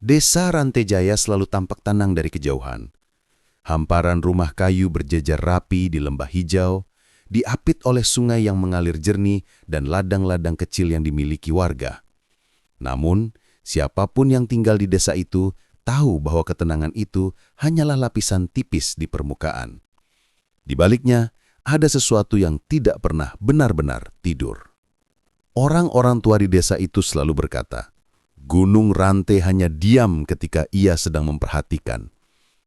Desa Rantejaya selalu tampak tenang dari kejauhan. Hamparan rumah kayu berjejer rapi di lembah hijau, diapit oleh sungai yang mengalir jernih dan ladang-ladang kecil yang dimiliki warga. Namun, siapapun yang tinggal di desa itu tahu bahwa ketenangan itu hanyalah lapisan tipis di permukaan. Di baliknya, ada sesuatu yang tidak pernah benar-benar tidur. Orang-orang tua di desa itu selalu berkata, Gunung Rante hanya diam ketika ia sedang memperhatikan.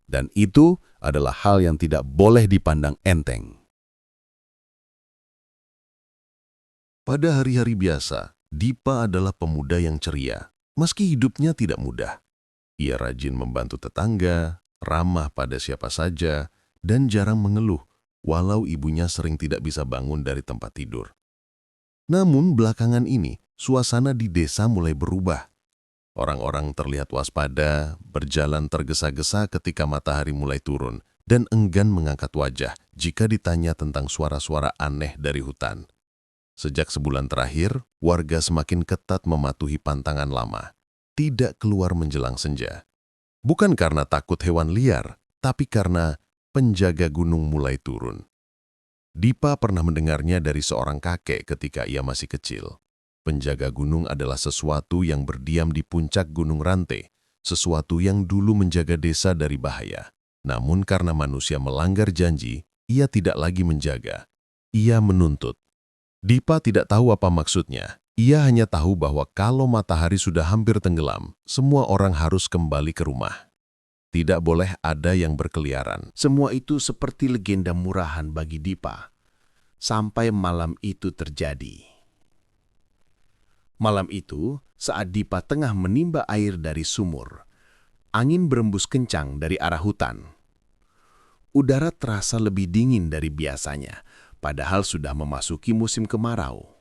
Dan itu adalah hal yang tidak boleh dipandang enteng. Pada hari-hari biasa, Dipa adalah pemuda yang ceria, meski hidupnya tidak mudah. Ia rajin membantu tetangga, ramah pada siapa saja, dan jarang mengeluh, walau ibunya sering tidak bisa bangun dari tempat tidur. Namun belakangan ini, suasana di desa mulai berubah. Orang-orang terlihat waspada, berjalan tergesa-gesa ketika matahari mulai turun, dan enggan mengangkat wajah jika ditanya tentang suara-suara aneh dari hutan. Sejak sebulan terakhir, warga semakin ketat mematuhi pantangan lama, tidak keluar menjelang senja. Bukan karena takut hewan liar, tapi karena penjaga gunung mulai turun. Dipa pernah mendengarnya dari seorang kakek ketika ia masih kecil. Penjaga gunung adalah sesuatu yang berdiam di puncak Gunung Rante, sesuatu yang dulu menjaga desa dari bahaya. Namun karena manusia melanggar janji, ia tidak lagi menjaga. Ia menuntut. Dipa tidak tahu apa maksudnya. Ia hanya tahu bahwa kalau matahari sudah hampir tenggelam, semua orang harus kembali ke rumah. Tidak boleh ada yang berkeliaran. Semua itu seperti legenda murahan bagi Dipa, sampai malam itu terjadi. Malam itu, saat Dipa tengah menimba air dari sumur, angin berembus kencang dari arah hutan. Udara terasa lebih dingin dari biasanya, padahal sudah memasuki musim kemarau.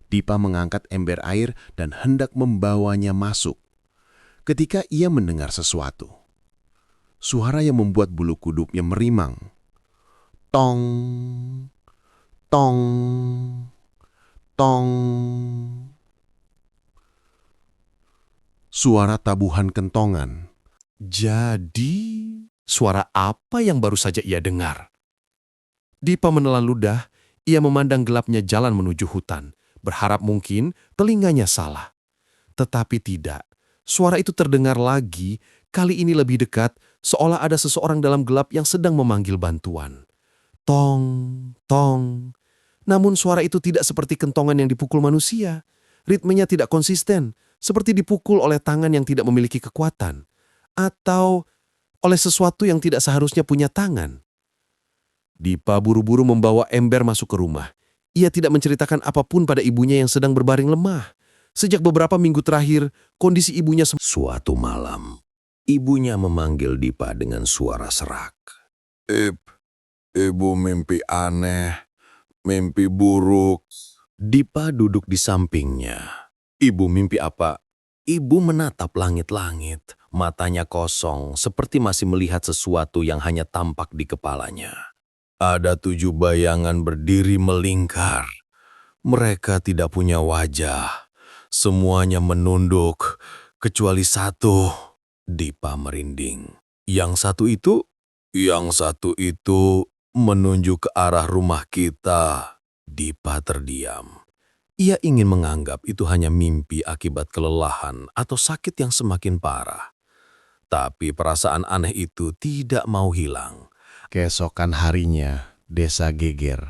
Dipa mengangkat ember air dan hendak membawanya masuk. Ketika ia mendengar sesuatu, suara yang membuat bulu kuduknya merimang. Tong, tong, tong. Suara tabuhan kentongan. Jadi, suara apa yang baru saja ia dengar? Dipa menelan ludah, ia memandang gelapnya jalan menuju hutan, berharap mungkin telinganya salah. Tetapi tidak, suara itu terdengar lagi, kali ini lebih dekat, seolah ada seseorang dalam gelap yang sedang memanggil bantuan. Tong, tong. Namun suara itu tidak seperti kentongan yang dipukul manusia. Ritmenya tidak konsisten, seperti dipukul oleh tangan yang tidak memiliki kekuatan. Atau oleh sesuatu yang tidak seharusnya punya tangan. Dipa buru-buru membawa ember masuk ke rumah. Ia tidak menceritakan apapun pada ibunya yang sedang berbaring lemah. Sejak beberapa minggu terakhir, kondisi ibunya Suatu malam, ibunya memanggil Dipa dengan suara serak. Ibu mimpi aneh, mimpi buruk. Dipa duduk di sampingnya. Ibu mimpi apa? Ibu menatap langit-langit, matanya kosong seperti masih melihat sesuatu yang hanya tampak di kepalanya. Ada 7 bayangan berdiri melingkar. Mereka tidak punya wajah. Semuanya menunduk, kecuali satu. Dipa merinding. Yang satu itu menunjuk ke arah rumah kita. Dipa terdiam. Ia ingin menganggap itu hanya mimpi akibat kelelahan atau sakit yang semakin parah. Tapi perasaan aneh itu tidak mau hilang. Keesokan harinya, desa geger.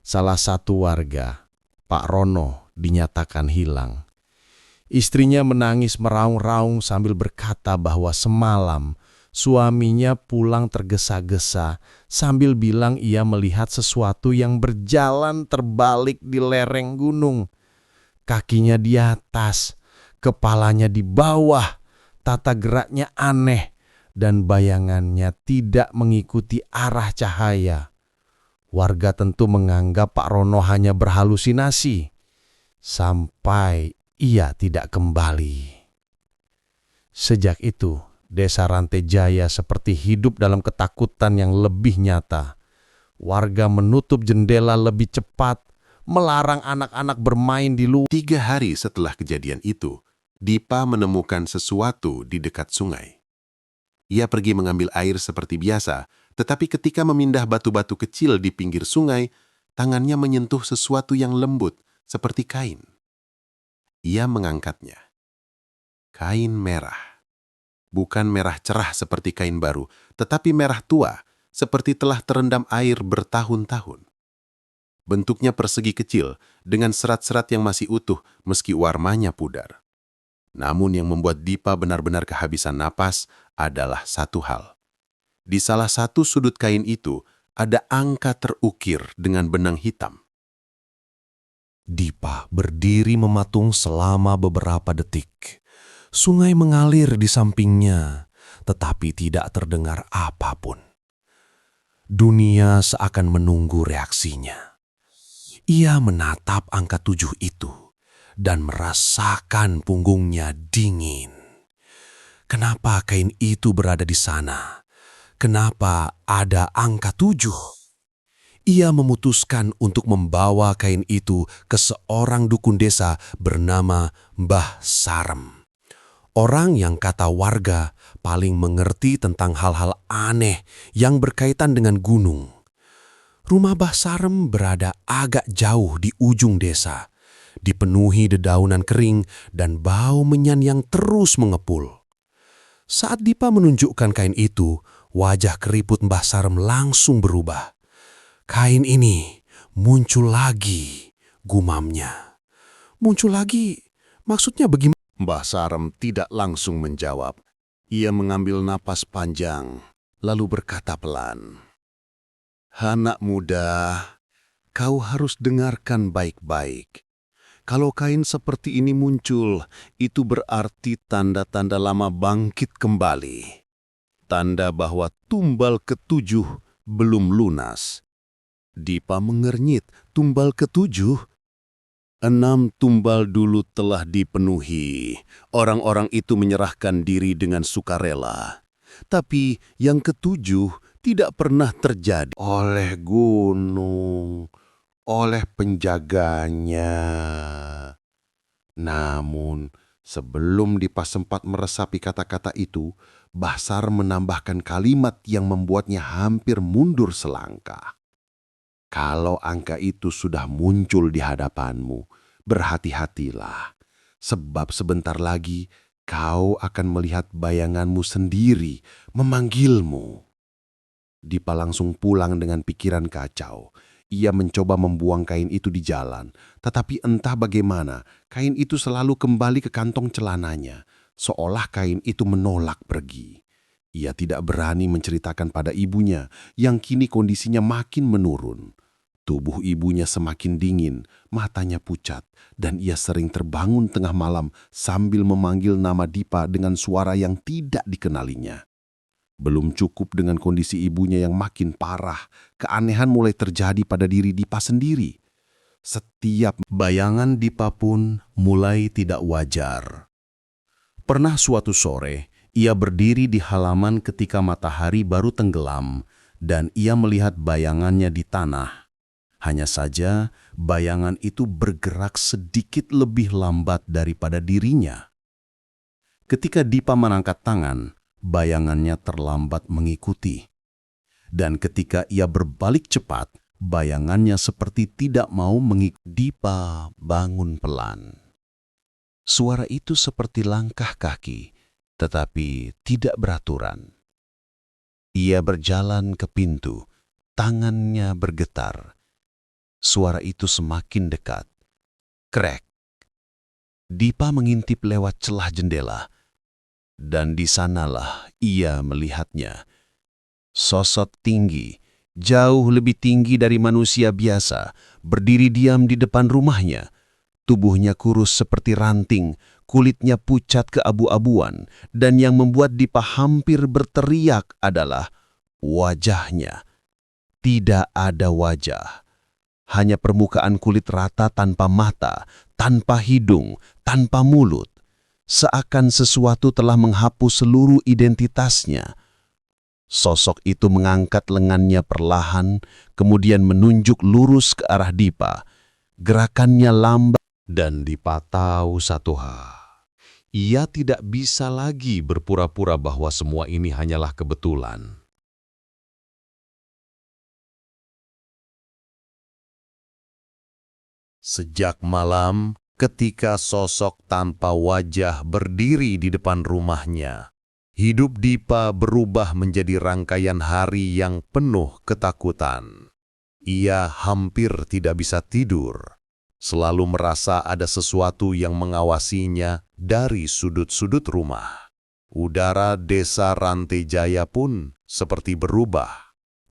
Salah satu warga, Pak Rono, dinyatakan hilang. Istrinya menangis meraung-raung sambil berkata bahwa semalam suaminya pulang tergesa-gesa sambil bilang ia melihat sesuatu yang berjalan terbalik di lereng gunung. Kakinya di atas, kepalanya di bawah, tata geraknya aneh, dan bayangannya tidak mengikuti arah cahaya. Warga tentu menganggap Pak Rono hanya berhalusinasi, sampai ia tidak kembali. Sejak itu, Desa Rantejaya seperti hidup dalam ketakutan yang lebih nyata. Warga menutup jendela lebih cepat, melarang anak-anak bermain di luar. 3 hari setelah kejadian itu, Dipa menemukan sesuatu di dekat sungai. Ia pergi mengambil air seperti biasa, tetapi ketika memindah batu-batu kecil di pinggir sungai, tangannya menyentuh sesuatu yang lembut seperti kain. Ia mengangkatnya. Kain merah. Bukan merah cerah seperti kain baru, tetapi merah tua, seperti telah terendam air bertahun-tahun. Bentuknya persegi kecil, dengan serat-serat yang masih utuh meski warnanya pudar. Namun yang membuat Dipa benar-benar kehabisan napas adalah satu hal. Di salah satu sudut kain itu ada angka terukir dengan benang hitam. Dipa berdiri mematung selama beberapa detik. Sungai mengalir di sampingnya, tetapi tidak terdengar apapun. Dunia seakan menunggu reaksinya. Ia menatap angka 7 itu dan merasakan punggungnya dingin. Kenapa kain itu berada di sana? Kenapa ada angka 7? Ia memutuskan untuk membawa kain itu ke seorang dukun desa bernama Mbah Sarem. Orang yang kata warga paling mengerti tentang hal-hal aneh yang berkaitan dengan gunung. Rumah Mbah Sarem berada agak jauh di ujung desa, dipenuhi dedaunan kering dan bau menyan yang terus mengepul. Saat Dipa menunjukkan kain itu, wajah keriput Mbah Sarem langsung berubah. Kain ini muncul lagi, gumamnya. Muncul lagi, maksudnya bagaimana? Mbah Sarem tidak langsung menjawab. Ia mengambil napas panjang, lalu berkata pelan, "Anak muda, kau harus dengarkan baik-baik. Kalau kain seperti ini muncul, itu berarti tanda-tanda lama bangkit kembali. Tanda bahwa tumbal ke-7 belum lunas." Dipa mengernyit, tumbal ke-7? 6 tumbal dulu telah dipenuhi. Orang-orang itu menyerahkan diri dengan sukarela. Tapi yang ke-7 tidak pernah terjadi. Oleh gunung, oleh penjaganya. Namun, sebelum Dipa sempat meresapi kata-kata itu, Mbah Sarem menambahkan kalimat yang membuatnya hampir mundur selangkah. Kalau angka itu sudah muncul di hadapanmu, berhati-hatilah, sebab sebentar lagi kau akan melihat bayanganmu sendiri memanggilmu. Dipa langsung pulang dengan pikiran kacau. Ia mencoba membuang kain itu di jalan, tetapi entah bagaimana, kain itu selalu kembali ke kantong celananya, seolah kain itu menolak pergi. Ia tidak berani menceritakan pada ibunya, yang kini kondisinya makin menurun. Tubuh ibunya semakin dingin, matanya pucat, dan ia sering terbangun tengah malam sambil memanggil nama Dipa dengan suara yang tidak dikenalinya. Belum cukup dengan kondisi ibunya yang makin parah, keanehan mulai terjadi pada diri Dipa sendiri. Setiap bayangan Dipa pun mulai tidak wajar. Pernah suatu sore, ia berdiri di halaman ketika matahari baru tenggelam, dan ia melihat bayangannya di tanah. Hanya saja, bayangan itu bergerak sedikit lebih lambat daripada dirinya. Ketika Dipa mengangkat tangan, bayangannya terlambat mengikuti. Dan ketika ia berbalik cepat, bayangannya seperti tidak mau mengikuti. Dipa bangun pelan. Suara itu seperti langkah kaki, tetapi tidak beraturan. Ia berjalan ke pintu, tangannya bergetar. Suara itu semakin dekat. Krek. Dipa mengintip lewat celah jendela, dan di sanalah ia melihatnya. Sosok tinggi, jauh lebih tinggi dari manusia biasa, berdiri diam di depan rumahnya. Tubuhnya kurus seperti ranting, kulitnya pucat keabu-abuan, dan yang membuat Dipa hampir berteriak adalah wajahnya. Tidak ada wajah. Hanya permukaan kulit rata tanpa mata, tanpa hidung, tanpa mulut. Seakan sesuatu telah menghapus seluruh identitasnya. Sosok itu mengangkat lengannya perlahan, kemudian menunjuk lurus ke arah Dipa. Gerakannya lambat, dan Dipa tahu satu hal. Ia tidak bisa lagi berpura-pura bahwa semua ini hanyalah kebetulan. Sejak malam, ketika sosok tanpa wajah berdiri di depan rumahnya, hidup Dipa berubah menjadi rangkaian hari yang penuh ketakutan. Ia hampir tidak bisa tidur, selalu merasa ada sesuatu yang mengawasinya dari sudut-sudut rumah. Udara desa Rantejaya pun seperti berubah,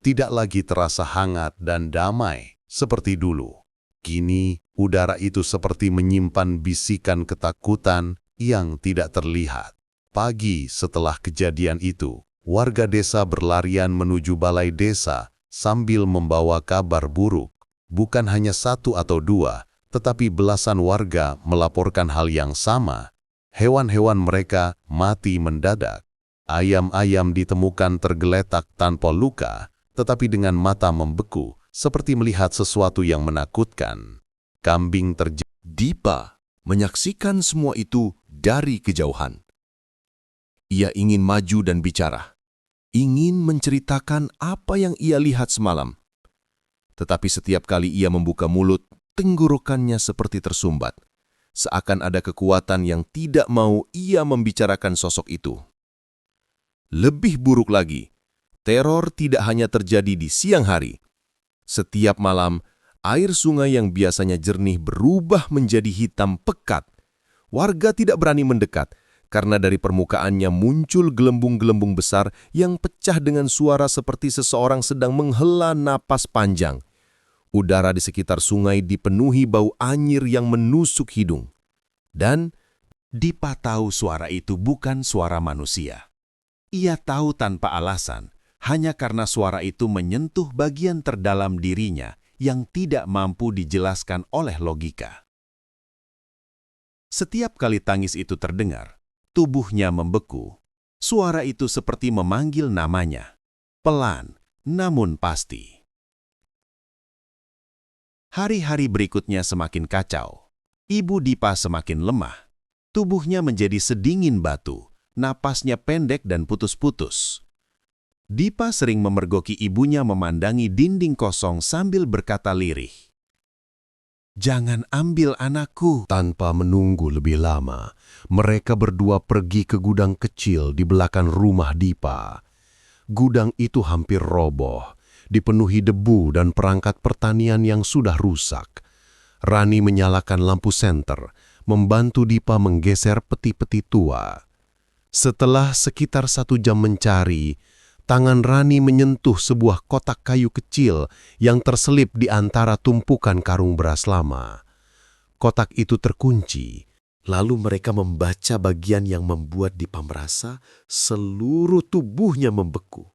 tidak lagi terasa hangat dan damai seperti dulu. Kini, udara itu seperti menyimpan bisikan ketakutan yang tidak terlihat. Pagi setelah kejadian itu, warga desa berlarian menuju balai desa sambil membawa kabar buruk. Bukan hanya satu atau dua, tetapi belasan warga melaporkan hal yang sama. Hewan-hewan mereka mati mendadak. Ayam-ayam ditemukan tergeletak tanpa luka, tetapi dengan mata membeku, seperti melihat sesuatu yang menakutkan. Kambing terjatuh. Dipa menyaksikan semua itu dari kejauhan. Ia ingin maju dan bicara, ingin menceritakan apa yang ia lihat semalam. Tetapi setiap kali ia membuka mulut, tenggorokannya seperti tersumbat, seakan ada kekuatan yang tidak mau ia membicarakan sosok itu. Lebih buruk lagi, teror tidak hanya terjadi di siang hari. Setiap malam, air sungai yang biasanya jernih berubah menjadi hitam pekat. Warga tidak berani mendekat, karena dari permukaannya muncul gelembung-gelembung besar yang pecah dengan suara seperti seseorang sedang menghela napas panjang. Udara di sekitar sungai dipenuhi bau anyir yang menusuk hidung. Dan Dipa tahu suara itu bukan suara manusia. Ia tahu tanpa alasan, hanya karena suara itu menyentuh bagian terdalam dirinya yang tidak mampu dijelaskan oleh logika. Setiap kali tangis itu terdengar, tubuhnya membeku. Suara itu seperti memanggil namanya, pelan namun pasti. Hari-hari berikutnya semakin kacau. Ibu Dipa semakin lemah. Tubuhnya menjadi sedingin batu, napasnya pendek dan putus-putus. Dipa sering memergoki ibunya memandangi dinding kosong sambil berkata lirih, "Jangan ambil anakku." Tanpa menunggu lebih lama, mereka berdua pergi ke gudang kecil di belakang rumah Dipa. Gudang itu hampir roboh, dipenuhi debu dan perangkat pertanian yang sudah rusak. Rani menyalakan lampu senter, membantu Dipa menggeser peti-peti tua. Setelah sekitar 1 jam mencari, tangan Rani menyentuh sebuah kotak kayu kecil yang terselip di antara tumpukan karung beras lama. Kotak itu terkunci. Lalu mereka membaca bagian yang membuat Dipa merasa seluruh tubuhnya membeku.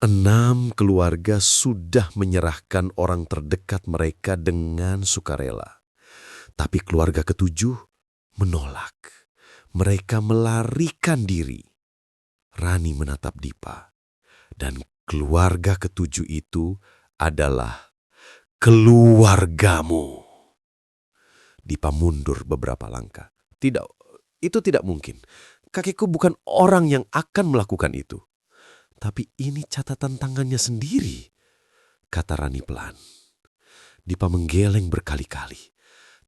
6 keluarga sudah menyerahkan orang terdekat mereka dengan sukarela. Tapi keluarga ke-7 menolak. Mereka melarikan diri. Rani menatap Dipa, dan keluarga ke-7 itu adalah keluargamu. Dipa mundur beberapa langkah. Tidak, itu tidak mungkin. Kakekku bukan orang yang akan melakukan itu. Tapi ini catatan tangannya sendiri, kata Rani pelan. Dipa menggeleng berkali-kali,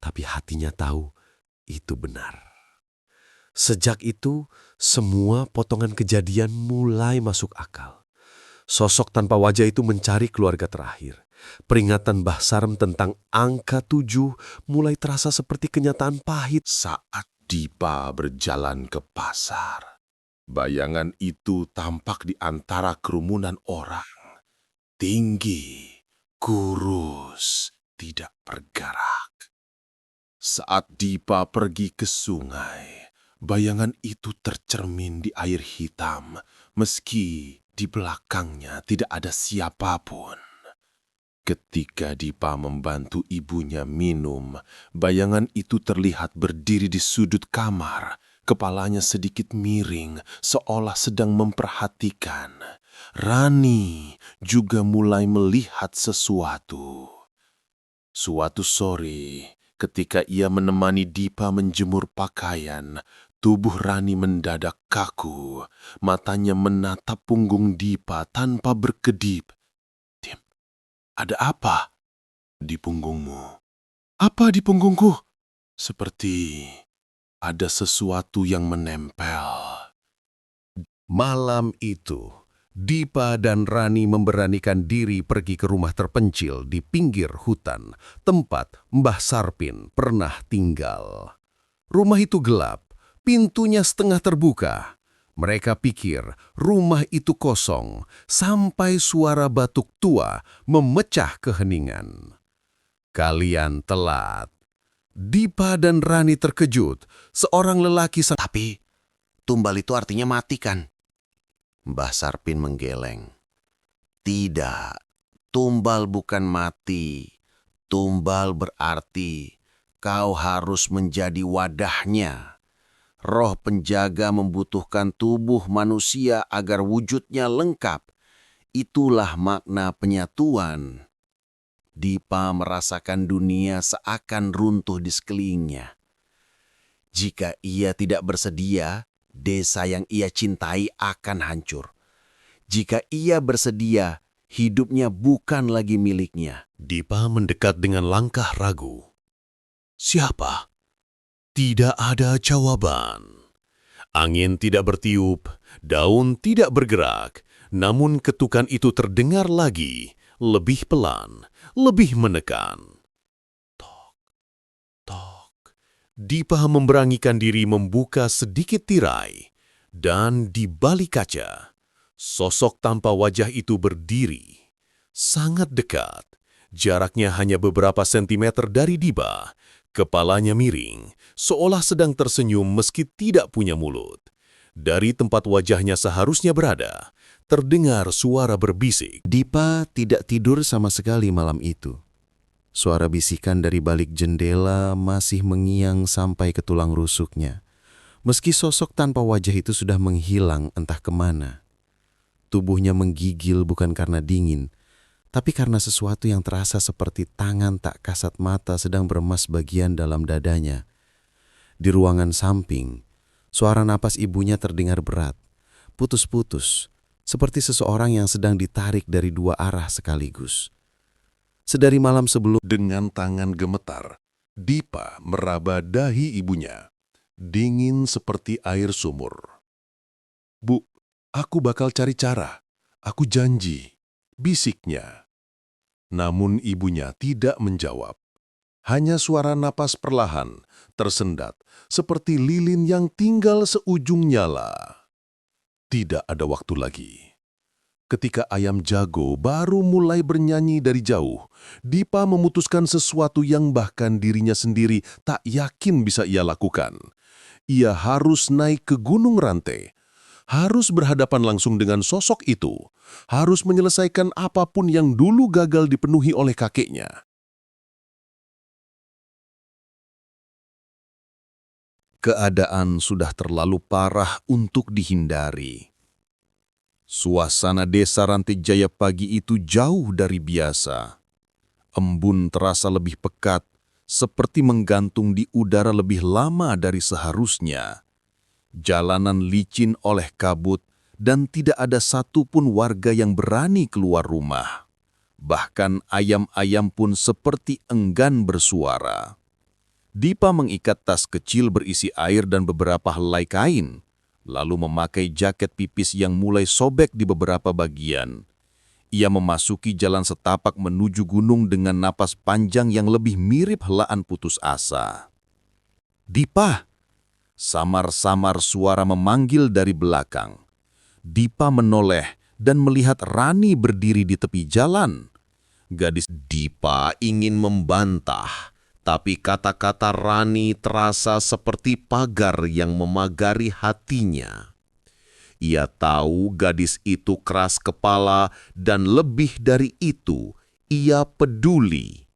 tapi hatinya tahu itu benar. Sejak itu, semua potongan kejadian mulai masuk akal. Sosok tanpa wajah itu mencari keluarga terakhir. Peringatan Mbah Sarem tentang angka 7 mulai terasa seperti kenyataan pahit. Saat Dipa berjalan ke pasar, bayangan itu tampak di antara kerumunan orang. Tinggi, kurus, tidak bergerak. Saat Dipa pergi ke sungai, bayangan itu tercermin di air hitam, meski di belakangnya tidak ada siapapun. Ketika Dipa membantu ibunya minum, bayangan itu terlihat berdiri di sudut kamar, kepalanya sedikit miring, seolah sedang memperhatikan. Rani juga mulai melihat sesuatu. Suatu sore, Ketika ia menemani Dipa menjemur pakaian, tubuh Rani mendadak kaku. Matanya menatap punggung Dipa tanpa berkedip. "Tim, ada apa di punggungmu?" "Apa di punggungku?" "Seperti ada sesuatu yang menempel." Malam itu, Dipa dan Rani memberanikan diri pergi ke rumah terpencil di pinggir hutan, tempat Mbah Sarpin pernah tinggal. Rumah itu gelap, pintunya setengah terbuka. Mereka pikir rumah itu kosong, sampai suara batuk tua memecah keheningan. Kalian telat. Dipa dan Rani terkejut. Seorang lelaki Tapi, tumbal itu artinya mati kan? Mbah Sarpin menggeleng. Tidak, tumbal bukan mati. Tumbal berarti kau harus menjadi wadahnya. Roh penjaga membutuhkan tubuh manusia agar wujudnya lengkap. Itulah makna penyatuan. Dipa merasakan dunia seakan runtuh di sekelilingnya. Jika ia tidak bersedia, desa yang ia cintai akan hancur. Jika ia bersedia, hidupnya bukan lagi miliknya. Dipa mendekat dengan langkah ragu. Siapa? Tidak ada jawaban. Angin tidak bertiup, daun tidak bergerak, namun ketukan itu terdengar lagi, lebih pelan, lebih menekan. Tok, tok. Dipa memberanikan diri membuka sedikit tirai, dan di balik kaca, sosok tanpa wajah itu berdiri, sangat dekat. Jaraknya hanya beberapa sentimeter dari Dipa. Kepalanya miring, seolah sedang tersenyum meski tidak punya mulut. Dari tempat wajahnya seharusnya berada, terdengar suara berbisik. Dipa tidak tidur sama sekali malam itu. Suara bisikan dari balik jendela masih mengiang sampai ke tulang rusuknya. Meski sosok tanpa wajah itu sudah menghilang entah kemana. Tubuhnya menggigil bukan karena dingin, tapi karena sesuatu yang terasa seperti tangan tak kasat mata sedang beremas bagian dalam dadanya. Di ruangan samping, suara napas ibunya terdengar berat, putus-putus, seperti seseorang yang sedang ditarik dari dua arah sekaligus. Sedari malam sebelum, Dengan tangan gemetar, Dipa meraba dahi ibunya. Dingin seperti air sumur. "Bu, aku bakal cari cara. Aku janji," bisiknya. Namun ibunya tidak menjawab. Hanya suara napas perlahan, tersendat, seperti lilin yang tinggal seujung nyala. Tidak ada waktu lagi. Ketika ayam jago baru mulai bernyanyi dari jauh, Dipa memutuskan sesuatu yang bahkan dirinya sendiri tak yakin bisa ia lakukan. Ia harus naik ke Gunung Rante, harus berhadapan langsung dengan sosok itu, harus menyelesaikan apapun yang dulu gagal dipenuhi oleh kakeknya. keadaan sudah terlalu parah untuk dihindari. Suasana desa Rantejaya pagi itu jauh dari biasa. Embun terasa lebih pekat, seperti menggantung di udara lebih lama dari seharusnya. Jalanan licin oleh kabut, dan tidak ada satupun warga yang berani keluar rumah. Bahkan ayam-ayam pun seperti enggan bersuara. Dipa mengikat tas kecil berisi air dan beberapa helai kain, lalu memakai jaket pipis yang mulai sobek di beberapa bagian. Ia memasuki jalan setapak menuju gunung dengan napas panjang yang lebih mirip helaan putus asa. "Dipa!" Samar-samar suara memanggil dari belakang. Dipa menoleh dan melihat Rani berdiri di tepi jalan. Gadis Dipa ingin membantah, tapi kata-kata Rani terasa seperti pagar yang memagari hatinya. Ia tahu gadis itu keras kepala dan lebih dari itu, ia peduli.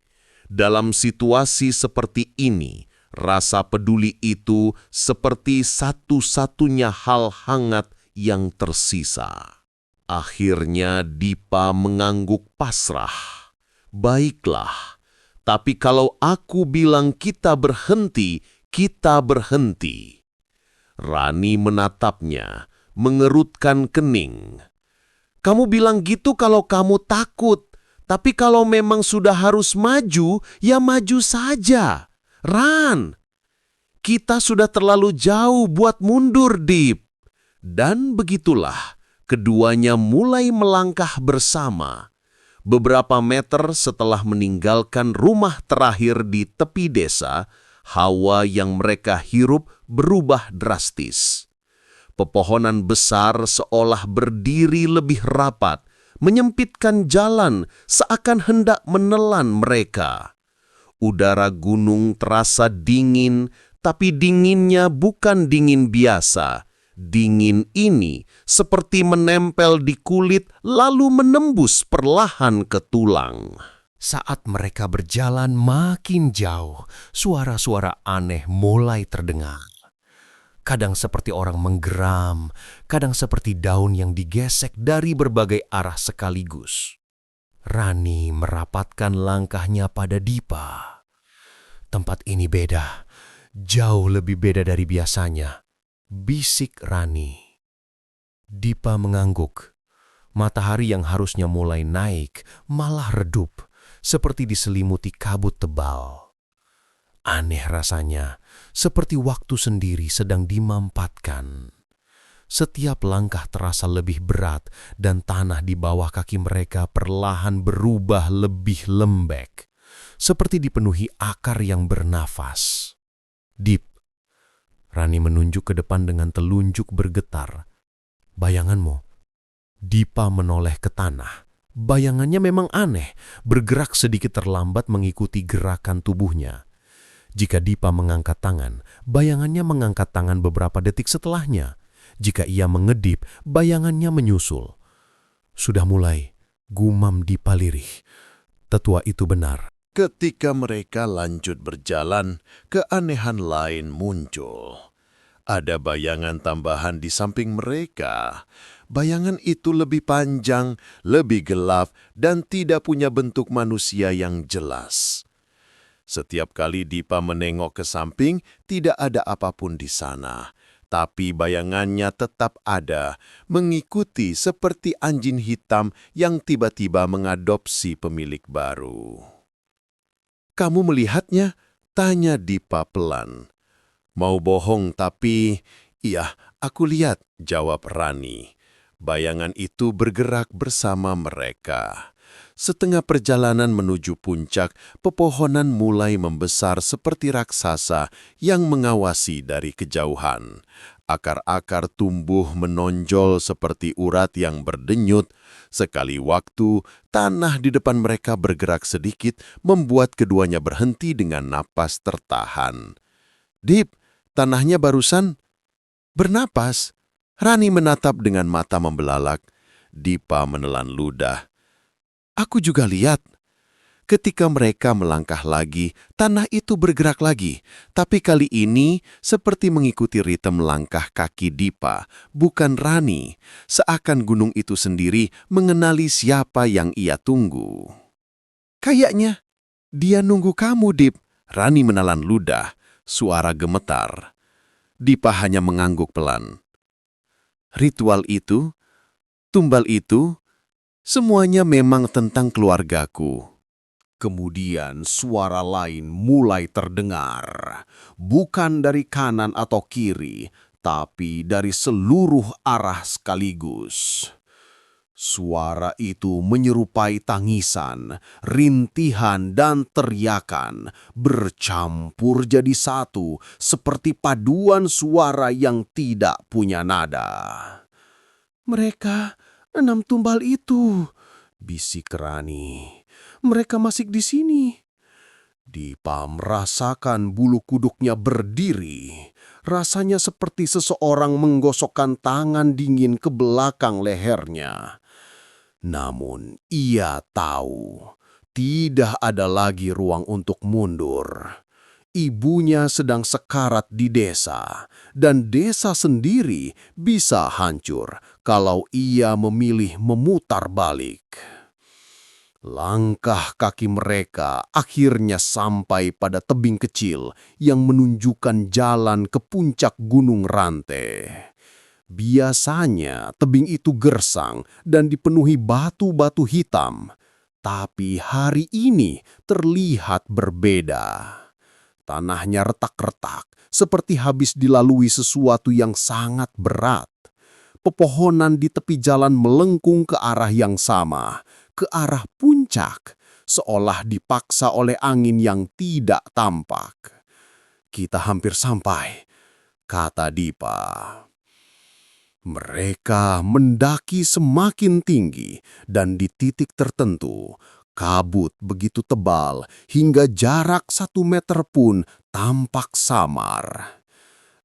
Dalam situasi seperti ini, rasa peduli itu seperti satu-satunya hal hangat yang tersisa. Akhirnya Dipa mengangguk pasrah. Baiklah, Tapi kalau aku bilang kita berhenti, kita berhenti." Rani menatapnya, mengerutkan kening. "Kamu bilang gitu kalau kamu takut. Tapi kalau memang sudah harus maju, ya maju saja. Ran, kita sudah terlalu jauh buat mundur, Dip." Dan begitulah, keduanya mulai melangkah bersama. Beberapa meter setelah meninggalkan rumah terakhir di tepi desa, hawa yang mereka hirup berubah drastis. Pepohonan besar seolah berdiri lebih rapat, menyempitkan jalan seakan hendak menelan mereka. Udara gunung terasa dingin, tapi dinginnya bukan dingin biasa. Dingin ini seperti menempel di kulit lalu menembus perlahan ke tulang. Saat mereka berjalan makin jauh, suara-suara aneh mulai terdengar. Kadang seperti orang menggeram, kadang seperti daun yang digesek dari berbagai arah sekaligus. Rani merapatkan langkahnya pada Dipa. "Tempat ini beda, jauh lebih beda dari biasanya," bisik Rani. Dipa mengangguk. Matahari yang harusnya mulai naik malah redup, seperti diselimuti kabut tebal. Aneh rasanya, seperti waktu sendiri sedang dimampatkan. Setiap langkah terasa lebih berat dan tanah di bawah kaki mereka perlahan berubah lebih lembek, seperti dipenuhi akar yang bernafas. "Dip," Rani menunjuk ke depan dengan telunjuk bergetar. "Bayanganmu." Dipa menoleh ke tanah. Bayangannya memang aneh, bergerak sedikit terlambat mengikuti gerakan tubuhnya. Jika Dipa mengangkat tangan, bayangannya mengangkat tangan beberapa detik setelahnya. Jika ia mengedip, bayangannya menyusul. "Sudah mulai," gumam Dipa lirih. Tetua itu benar. Ketika mereka lanjut berjalan, keanehan lain muncul. Ada bayangan tambahan di samping mereka. Bayangan itu lebih panjang, lebih gelap, dan tidak punya bentuk manusia yang jelas. Setiap kali Dipa menengok ke samping, tidak ada apapun di sana. Tapi bayangannya tetap ada, mengikuti seperti anjing hitam yang tiba-tiba mengadopsi pemilik baru. "Kamu melihatnya?" tanya Dipa pelan. "Mau bohong tapi..." "Iya, aku lihat," jawab Rani. Bayangan itu bergerak bersama mereka. Setengah perjalanan menuju puncak, pepohonan mulai membesar seperti raksasa yang mengawasi dari kejauhan. Akar-akar tumbuh menonjol seperti urat yang berdenyut. Sekali waktu, tanah di depan mereka bergerak sedikit, membuat keduanya berhenti dengan napas tertahan. "Dip, tanahnya barusan bernapas." Rani menatap dengan mata membelalak. Dipa menelan ludah. "Aku juga lihat." Ketika mereka melangkah lagi, tanah itu bergerak lagi. Tapi kali ini seperti mengikuti ritme langkah kaki Dipa, bukan Rani. Seakan gunung itu sendiri mengenali siapa yang ia tunggu. "Kayaknya dia nunggu kamu, Dip." Rani menelan ludah, suara gemetar. Dipa hanya mengangguk pelan. "Ritual itu, tumbal itu, semuanya memang tentang keluargaku." Kemudian suara lain mulai terdengar, bukan dari kanan atau kiri, tapi dari seluruh arah sekaligus. Suara itu menyerupai tangisan, rintihan, dan teriakan, bercampur jadi satu, seperti paduan suara yang tidak punya nada. "Mereka 6 tumbal itu," bisik Rani. "Mereka masih di sini." Dipa merasakan bulu kuduknya berdiri. Rasanya seperti seseorang menggosokkan tangan dingin ke belakang lehernya. Namun ia tahu, tidak ada lagi ruang untuk mundur. Ibunya sedang sekarat di desa, dan desa sendiri bisa hancur kalau ia memilih memutar balik. Langkah kaki mereka akhirnya sampai pada tebing kecil yang menunjukkan jalan ke puncak Gunung Rante. Biasanya tebing itu gersang dan dipenuhi batu-batu hitam, tapi hari ini terlihat berbeda. Tanahnya retak-retak, seperti habis dilalui sesuatu yang sangat berat. Pepohonan di tepi jalan melengkung ke arah yang sama, ke arah puncak, seolah dipaksa oleh angin yang tidak tampak. "Kita hampir sampai," kata Dipa. Mereka mendaki semakin tinggi dan di titik tertentu, kabut begitu tebal hingga jarak 1 meter pun tampak samar.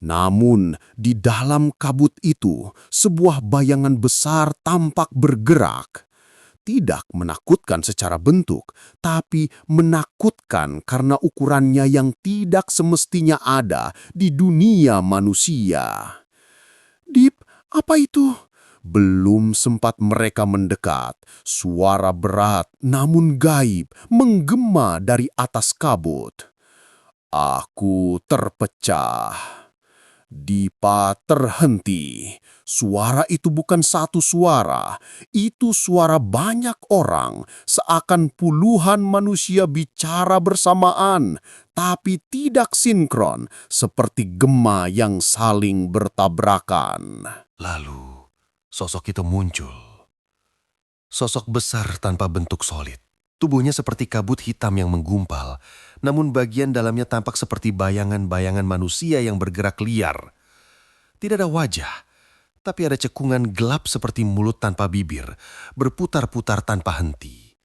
Namun, di dalam kabut itu, sebuah bayangan besar tampak bergerak. Tidak menakutkan secara bentuk, tapi menakutkan karena ukurannya yang tidak semestinya ada di dunia manusia. "Dip, apa itu?" Belum sempat mereka mendekat, suara berat namun gaib menggema dari atas kabut. "Aku terpecah." Dipa terhenti. Suara itu bukan satu suara, itu suara banyak orang, seakan puluhan manusia bicara bersamaan, tapi tidak sinkron, seperti gema yang saling bertabrakan. Lalu, sosok itu muncul. Sosok besar tanpa bentuk solid. Tubuhnya seperti kabut hitam yang menggumpal, namun bagian dalamnya tampak seperti bayangan-bayangan manusia yang bergerak liar. Tidak ada wajah, tapi ada cekungan gelap seperti mulut tanpa bibir, berputar-putar tanpa henti.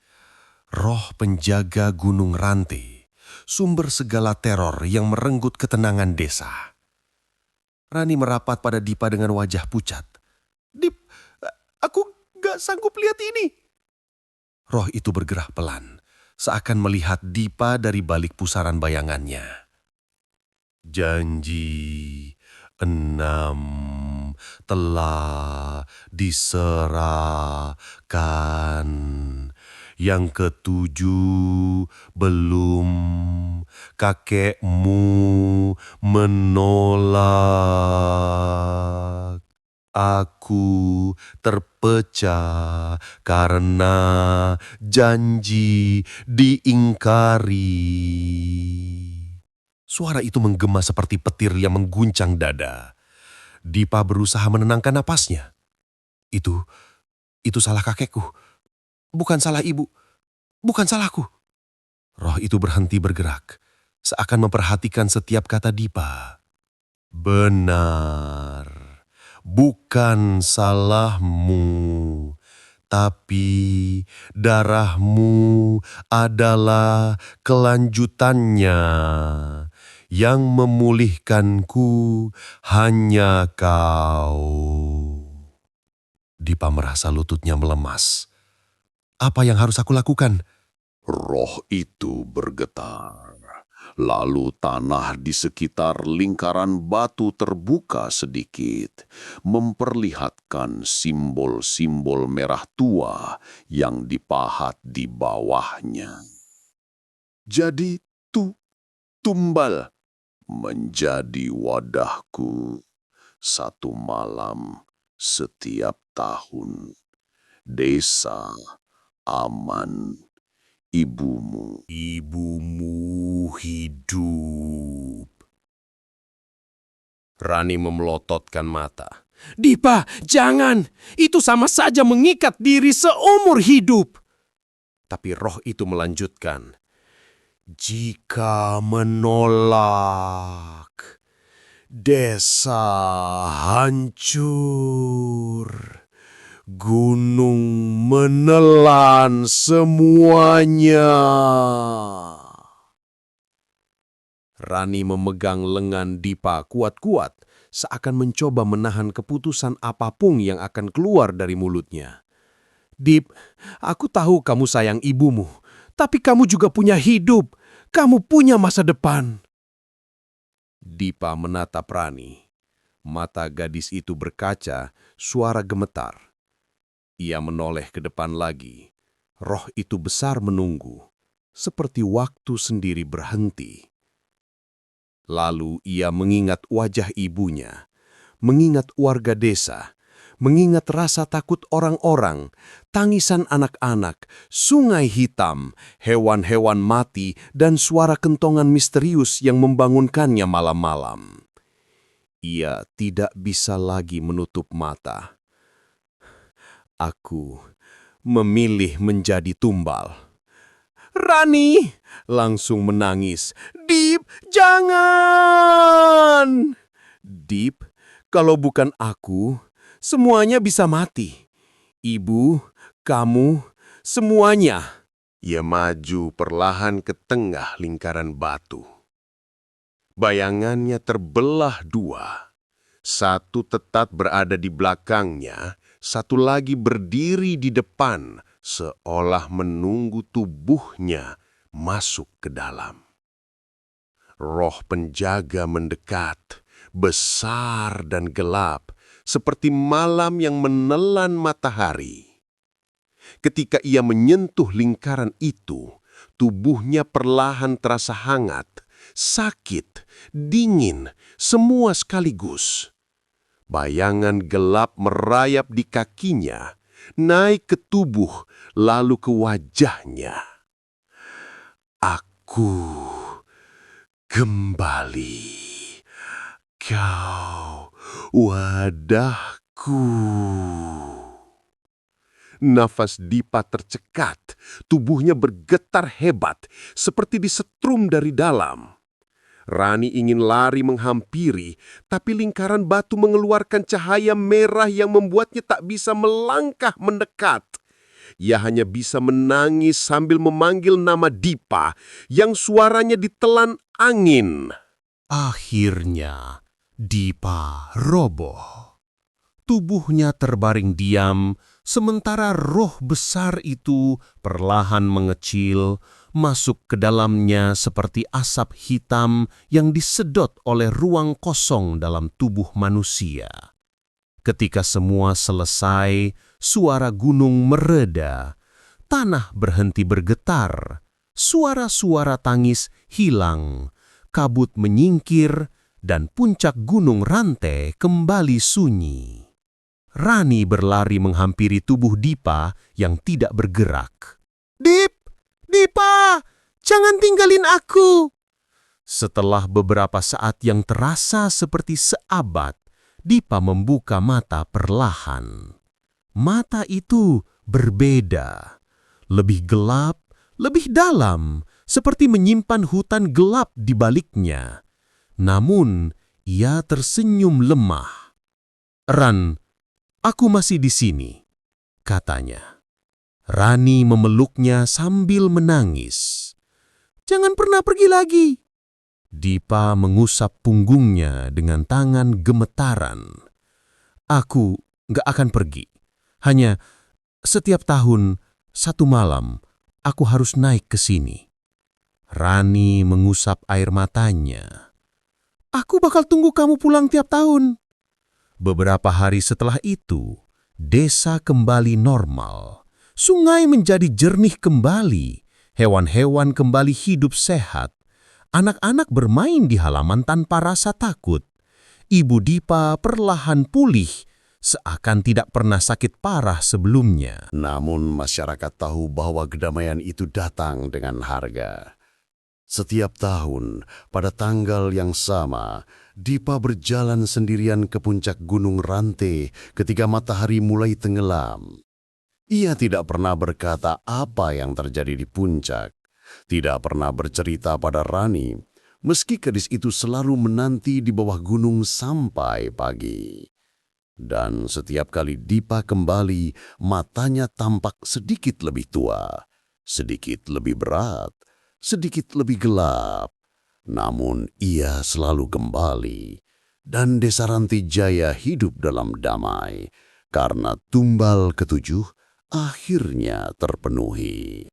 Roh penjaga Gunung Rante, sumber segala teror yang merenggut ketenangan desa. Rani merapat pada Dipa dengan wajah pucat. "Dip, aku gak sanggup lihat ini." Roh itu bergerak pelan, seakan melihat Dipa dari balik pusaran bayangannya. "Janji 6 telah diserahkan. Yang ke-7 belum. Kakekmu menolak. Aku terpecah karena janji diingkari." Suara itu menggema seperti petir yang mengguncang dada. Dipa berusaha menenangkan napasnya. Itu salah kakekku. Bukan salah ibu. Bukan salahku. Roh itu berhenti bergerak, seakan memperhatikan setiap kata Dipa. "Benar. Bukan salahmu, tapi darahmu adalah kelanjutannya. Yang memulihkanku hanya kau." Dipa merasa lututnya melemas. Apa yang harus aku lakukan? Roh itu bergetar. Lalu tanah di sekitar lingkaran batu terbuka sedikit, memperlihatkan simbol-simbol merah tua yang dipahat di bawahnya. Jadi tumbal menjadi wadahku 1 malam setiap tahun. Desa aman. Ibumu hidup. Rani memelototkan mata. "Dipa, jangan! Itu sama saja mengikat diri seumur hidup." Tapi roh itu melanjutkan. "Jika menolak, desa hancur. Gunung menelan semuanya." Rani memegang lengan Dipa kuat-kuat, seakan mencoba menahan keputusan apapun yang akan keluar dari mulutnya. "Dip, aku tahu kamu sayang ibumu, tapi kamu juga punya hidup. Kamu punya masa depan." Dipa menatap Rani. Mata gadis itu berkaca, suara gemetar. Ia menoleh ke depan lagi. Roh itu besar menunggu, seperti waktu sendiri berhenti. Lalu ia mengingat wajah ibunya, mengingat warga desa, mengingat rasa takut orang-orang, tangisan anak-anak, sungai hitam, hewan-hewan mati, dan suara kentongan misterius yang membangunkannya malam-malam. Ia tidak bisa lagi menutup mata. Aku memilih menjadi tumbal. Rani langsung menangis. Deep, jangan! Deep, kalau bukan aku, semuanya bisa mati. Ibu, kamu, semuanya. Ia maju perlahan ke tengah lingkaran batu. Bayangannya terbelah dua. Satu tetap berada di belakangnya, satu lagi berdiri di depan, seolah menunggu tubuhnya masuk ke dalam. Roh penjaga mendekat, besar dan gelap, seperti malam yang menelan matahari. Ketika ia menyentuh lingkaran itu, tubuhnya perlahan terasa hangat, sakit, dingin, semua sekaligus. Bayangan gelap merayap di kakinya, naik ke tubuh, lalu ke wajahnya. Aku kembali. Kau, wadahku. Nafas Dipa tercekat, tubuhnya bergetar hebat, seperti disetrum dari dalam. Rani ingin lari menghampiri, tapi lingkaran batu mengeluarkan cahaya merah yang membuatnya tak bisa melangkah mendekat. Ia hanya bisa menangis sambil memanggil nama Dipa yang suaranya ditelan angin. Akhirnya, Dipa roboh. Tubuhnya terbaring diam, sementara roh besar itu perlahan mengecil, masuk ke dalamnya seperti asap hitam yang disedot oleh ruang kosong dalam tubuh manusia. Ketika semua selesai, suara gunung mereda, tanah berhenti bergetar, suara-suara tangis hilang, kabut menyingkir, dan puncak gunung Rante kembali sunyi. Rani berlari menghampiri tubuh Dipa yang tidak bergerak. Dipa, jangan tinggalin aku. Setelah beberapa saat yang terasa seperti seabad, Dipa membuka mata perlahan. Mata itu berbeda, lebih gelap, lebih dalam, seperti menyimpan hutan gelap di baliknya. Namun, ia tersenyum lemah. Ran, aku masih di sini, katanya. Rani memeluknya sambil menangis. Jangan pernah pergi lagi. Dipa mengusap punggungnya dengan tangan gemetaran. Aku gak akan pergi. Hanya setiap tahun, satu malam, aku harus naik ke sini. Rani mengusap air matanya. Aku bakal tunggu kamu pulang tiap tahun. Beberapa hari setelah itu, desa kembali normal. Sungai menjadi jernih kembali, hewan-hewan kembali hidup sehat, anak-anak bermain di halaman tanpa rasa takut. Ibu Dipa perlahan pulih, seakan tidak pernah sakit parah sebelumnya. Namun masyarakat tahu bahwa kedamaian itu datang dengan harga. Setiap tahun, pada tanggal yang sama, Dipa berjalan sendirian ke puncak Gunung Rante ketika matahari mulai tenggelam. Ia tidak pernah berkata apa yang terjadi di puncak, tidak pernah bercerita pada Rani, meski gadis itu selalu menanti di bawah gunung sampai pagi. Dan setiap kali Dipa kembali, matanya tampak sedikit lebih tua, sedikit lebih berat, sedikit lebih gelap. Namun ia selalu kembali, dan desa Rantijaya hidup dalam damai, karena tumbal ketujuh akhirnya terpenuhi.